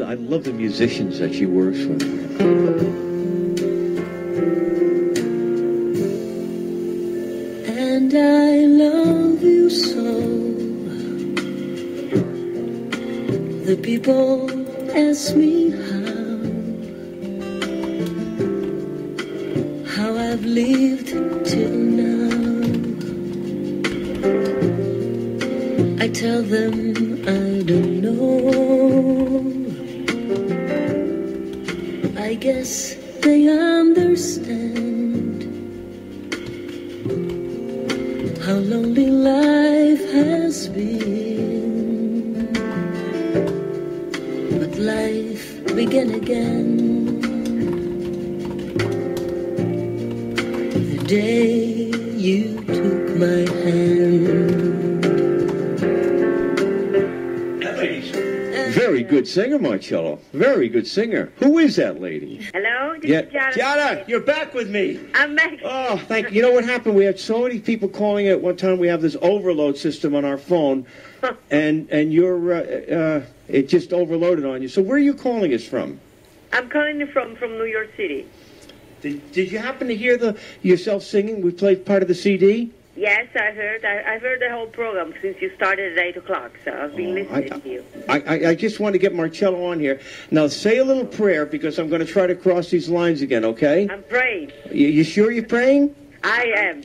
I love the musicians that she works with. And I love you so. The people ask me how I've lived till now. I tell them I don't know. I guess they understand how lonely life has been. But life began again the day you took my hand. Very good singer, Marcello. Very good singer. Who is that lady? Hello? This is Giada. Giada, you're back with me. I'm back. Oh, thank you. You know what happened? We had so many people calling at one time. We have this overload system on our phone, and it just overloaded on you. So where are you calling us from? I'm calling you from New York City. Did you happen to hear yourself singing? We played part of the CD? Yes, I heard. I heard the whole program since you started at 8 o'clock, so I've been listening to you. I just want to get Marcello on here. Now, say a little prayer, because I'm going to try to cross these lines again, okay? I'm praying. You sure you're praying? I am.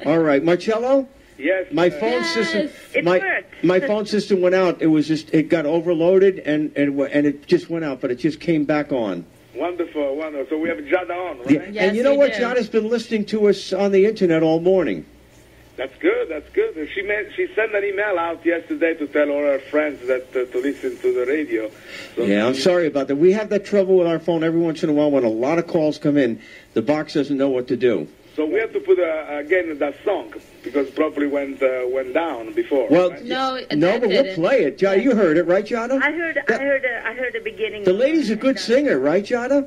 All right. Marcello? Yes. My phone system... It worked. My phone system went out. It got overloaded, and it just went out, but it just came back on. Wonderful, wonderful. So we have Giada on, right? Yeah. Yes, and you know what? do. Giada's been listening to us on the internet all morning. That's good, that's good. She sent an email out yesterday to tell all her friends that to listen to the radio. So yeah, I'm sorry about that. We have that trouble with our phone every once in a while when a lot of calls come in. The box doesn't know what to do. So we have to put again that song because it probably went down before. Well, right? No, but we'll play it. Giada, you heard it, right, Giada? I heard the beginning. The lady's a good singer, right, Giada?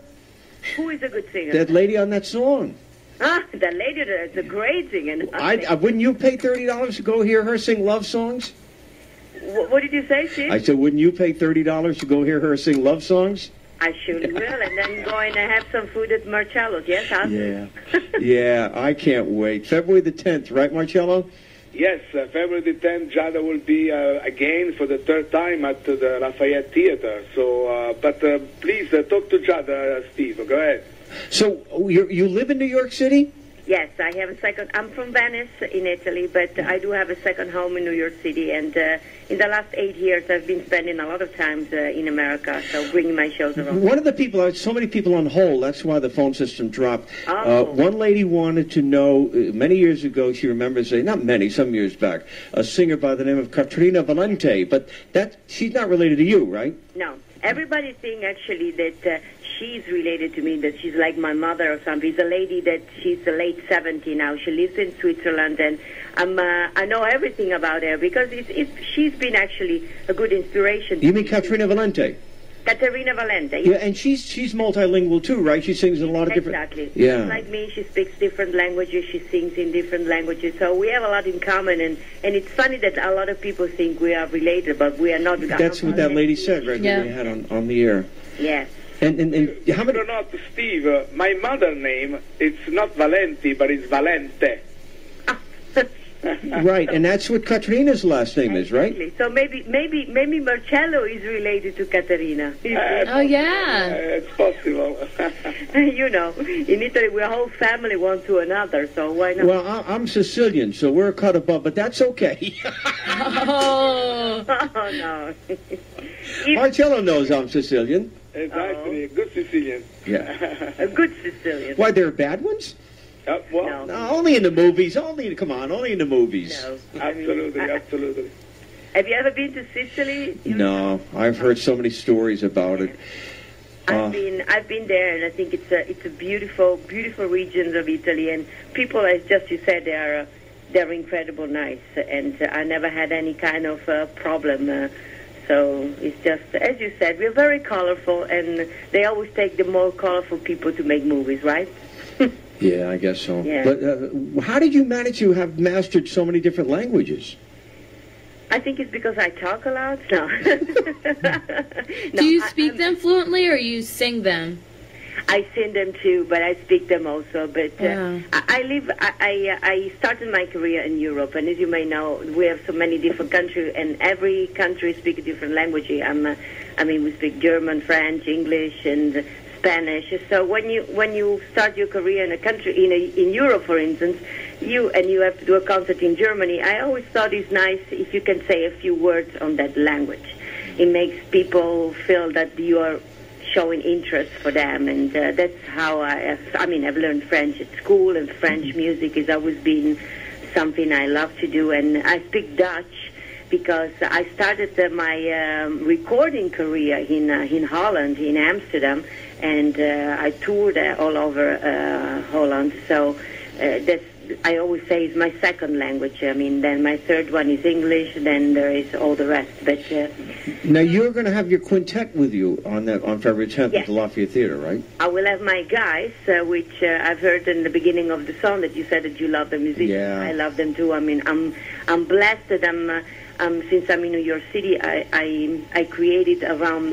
Who is a good singer? That lady on that song. Ah, that lady, it's a great singer. Wouldn't you pay $30 to go hear her sing love songs? What did you say, Steve? I said, wouldn't you pay $30 to go hear her sing love songs? I surely will, and then go and have some food at Marcello's. Yes, I'll Yeah. Yeah, I can't wait. February the 10th, right, Marcello? Yes, February the 10th, Giada will be again for the third time at the LaFayette Theatre. So, but please talk to Giada, Steve. Go ahead. So you live in New York City? Yes, I have a second. I'm from Venice in Italy, but I do have a second home in New York City. And in the last 8 years, I've been spending a lot of time in America, so bringing my shows around. One of the people, so many people on hold, that's why the phone system dropped. Oh. One lady wanted to know, many years ago, she remembers, not many, some years back, a singer by the name of Katrina Valenti, but she's not related to you, right? No. Everybody's saying actually that she's related to me, that she's like my mother or something. It's a lady that she's late 70 now. She lives in Switzerland, and I know everything about her because she's been actually a good inspiration. You mean Katrina Valenti? Katerina Valenti. Yeah, and she's multilingual too, right? She sings in a lot of different... Exactly. Yeah. Just like me, she speaks different languages, she sings in different languages, so we have a lot in common, and it's funny that a lot of people think we are related, but we are not. That's what that lady said, right, when we had on the air. Yes. And how many... Or not, Steve, my mother name, it's not Valenti, but it's Valente. Right, and that's what Katrina's last name is, right? So maybe Marcello is related to Caterina. Oh, yeah. It's possible. You know, in Italy, we're a whole family one to another, so why not? Well, I'm Sicilian, so we're a cut above, but that's okay. Oh. Oh, no. Marcello knows I'm Sicilian. Exactly, a good Sicilian. Yeah. A good Sicilian. Why, there are bad ones? Well, No, only in the movies. Only in the movies. No. absolutely, absolutely. Have you ever been to Sicily? No, I've heard so many stories about it. I've been there, and I think it's a beautiful, beautiful regions of Italy, and people, as just you said, they're incredible nice, and I never had any kind of problem. So it's just, as you said, we're very colorful, and they always take the more colorful people to make movies, right? Yeah, I guess so. Yeah. But how did you manage to have mastered so many different languages? I think it's because I talk a lot. No. Do you speak them fluently or you sing them? I sing them too, but I speak them also. But I started my career in Europe, and as you may know, we have so many different countries, and every country speaks a different language. We speak German, French, English, and Spanish. So when you start your career in a country in Europe, for instance, you have to do a concert in Germany, I always thought it's nice if you can say a few words on that language. It makes people feel that you are showing interest for them, and that's how I've learned French at school, and French music has always been something I love to do. And I speak Dutch because I started my recording career in Holland, in Amsterdam, and I toured all over Holland. So that's, I always say, is my second language. Then my third one is English, then there is all the rest. But now you're going to have your quintet with you on February 10th yes. at the LaFayette Theatre, right? I will have my guys, which I've heard in the beginning of the song that you said that you love the musicians. Yeah. I love them too. I'm blessed that since I'm in New York City, I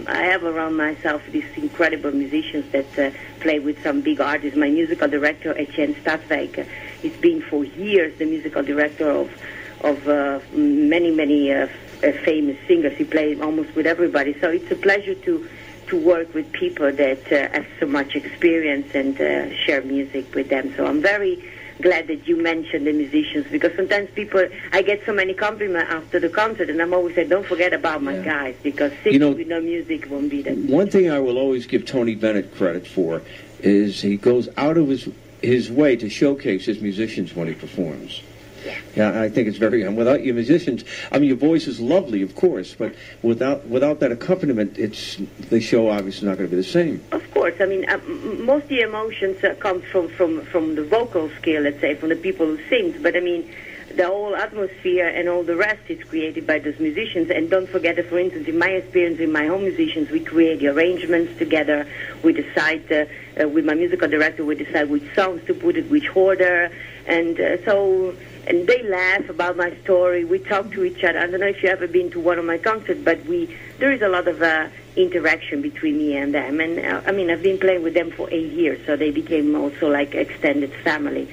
have around myself these incredible musicians that play with some big artists. My musical director, Etienne Stadwijk, he's been for years the musical director of many famous singers. He plays almost with everybody. So it's a pleasure to work with people that have so much experience and share music with them. So I'm very glad that you mentioned the musicians, because sometimes I get so many compliments after the concert, and I'm always saying, don't forget about my guys, because singing with no music won't be that. One thing I will always give Tony Bennett credit for is he goes out of his way to showcase his musicians when he performs. Yeah, I think it's very. And without your musicians, your voice is lovely, of course, but without that accompaniment, the show obviously not going to be the same. Of course, most of the emotions come from the vocal skill, let's say, from the people who sing. But the whole atmosphere and all the rest is created by those musicians. And don't forget that, for instance, in my experience with my home musicians, we create the arrangements together. We decide, with my musical director, we decide which songs to put in which order. And and they laugh about my story. We talk to each other. I don't know if you've ever been to one of my concerts, but there is a lot of interaction between me and them. And I've been playing with them for 8 years, so they became also like extended family.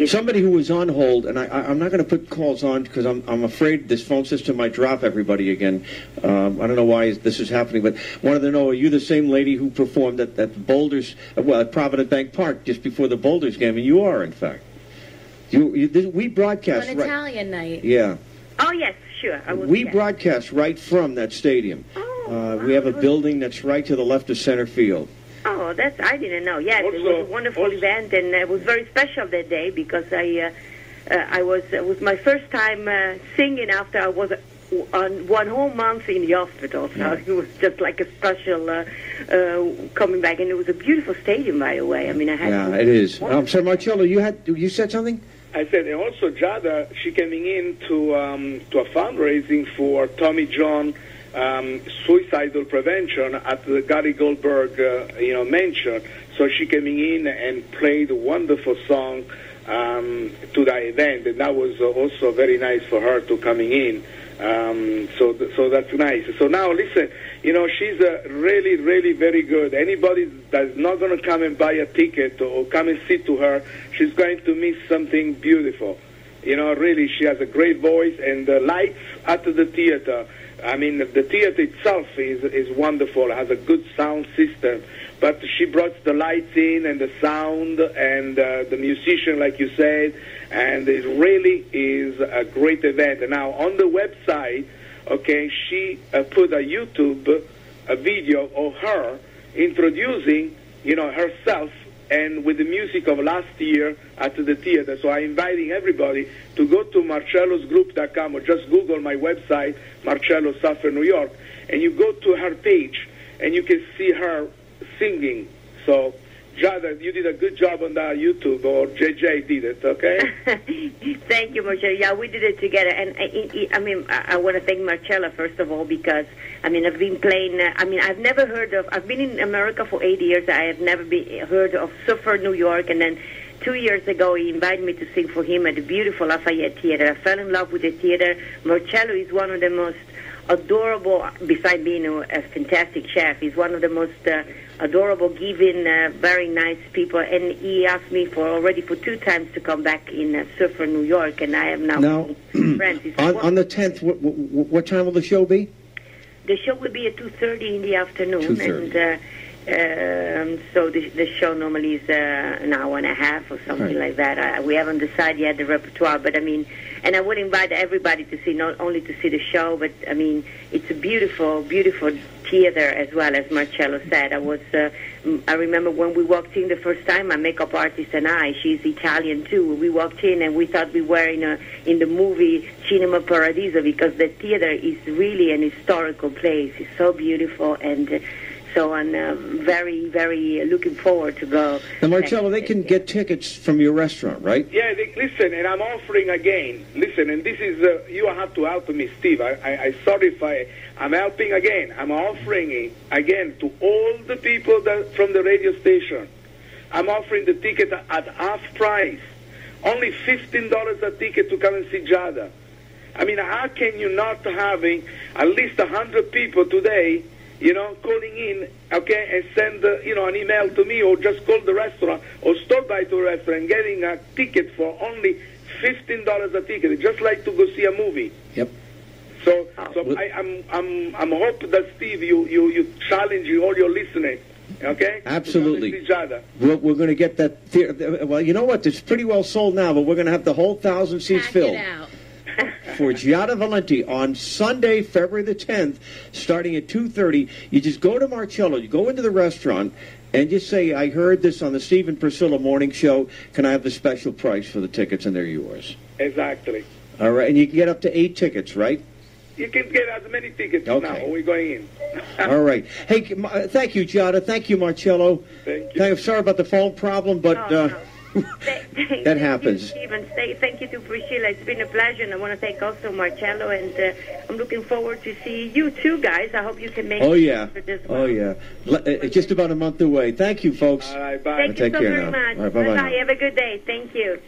Somebody who was on hold, and I'm not going to put calls on because I'm afraid this phone system might drop everybody again. I don't know why this is happening, but wanted to know, are you the same lady who performed at Boulders, at Provident Bank Park just before the Boulders game? And you are, in fact. We broadcast an Italian night. Yeah. Oh yes, sure. We broadcast right from that stadium. Oh, we have a building that's right to the left of center field. Oh, I didn't know. Yes, it was a wonderful event, and it was very special that day because it was my first time singing after I was on 1 whole month in the hospital. So it was just like a special coming back, and it was a beautiful stadium, by the way. It is. So Marcello, you said something? I said, and also Giada, she coming in to a fundraising for Tommy John suicidal prevention at the Gary Goldberg mansion. So she coming in and played a wonderful song to that event, and that was also very nice for her to coming in. So that's nice. So now listen, she's really, really very good. Anybody that's not going to come and buy a ticket or come and sit to her, she's going to miss something beautiful. Really, she has a great voice, and the lights at the theater. The theater itself is wonderful, has a good sound system, but she brought the lights in and the sound and the musician, like you said, and it really is a great event. And now on the website, she put a YouTube video of her introducing, herself, and with the music of last year at the theater. So I'm inviting everybody to go to marcellosgroup.com or just Google my website, Marcello Suffern, New York, and you go to her page and you can see her singing. So, Giada, you did a good job on that YouTube, or JJ did it, okay? Thank you, Marcello. Yeah, we did it together. And I want to thank Marcello, first of all, because, I've been playing, I've never heard of, I've been in America for 8 years. I have never heard of Suffern, New York, and then 2 years ago, he invited me to sing for him at the beautiful LaFayette Theatre. I fell in love with the theater. Marcello is one of the most adorable, besides being a fantastic chef, he's one of the most adorable, giving, very nice people. And he asked me already for 2 times to come back in Suffern, New York, and I am now friends. On the 10th, what time will the show be? The show will be at 2:30 in the afternoon. 2:30. And so the show normally is an hour and a half or something like that. We haven't decided yet the repertoire, but I mean, and I would invite everybody to see, not only to see the show, but I mean, it's a beautiful, beautiful theater as well, as Marcello said. I remember when we walked in the first time, my makeup artist and she's Italian too. We walked in and we thought we were in the movie Cinema Paradiso, because the theater is really an historical place. It's so beautiful, and so I'm very, very looking forward to go. Now, Marcello, they can get tickets from your restaurant, right? Yeah, listen, and I'm offering again. Listen, and this is, you have to help me, Steve. I sorry if I'm helping again. I'm offering it again to all the people from the radio station. I'm offering the ticket at half price. Only $15 a ticket to come and see Giada. I mean, how can you not having at least 100 people today, calling in, okay, and send, an email to me, or just call the restaurant, or stop by to the restaurant, getting a ticket for only $15 a ticket, just like to go see a movie. Yep. So I'm hoping that, Steve, you challenge all your listeners, okay? Absolutely. We're going to get that theater. Well, you know what? It's pretty well sold now, but we're going to have the whole 1,000 seats filled. It out. For Giada Valenti on Sunday, February the 10th, starting at 2:30. You just go to Marcello, you go into the restaurant, and just say, I heard this on the Steve and Priscilla Morning Show. Can I have the special price for the tickets? And they're yours. Exactly. All right, and you can get up to 8 tickets, right? You can get as many tickets now. We're going in. All right. Hey, thank you, Giada. Thank you, Marcello. Thank you. I'm sorry about the phone problem, but... No. That happens. Thank you, Stephen. Thank you to Priscilla. It's been a pleasure, and I want to thank also Marcello, and I'm looking forward to see you too, guys. I hope you can make it for this one. Oh, yeah. It's just about a month away. Thank you, folks. All right, bye. Thank you so very much. All right, bye-bye. Bye-bye. Have a good day. Thank you.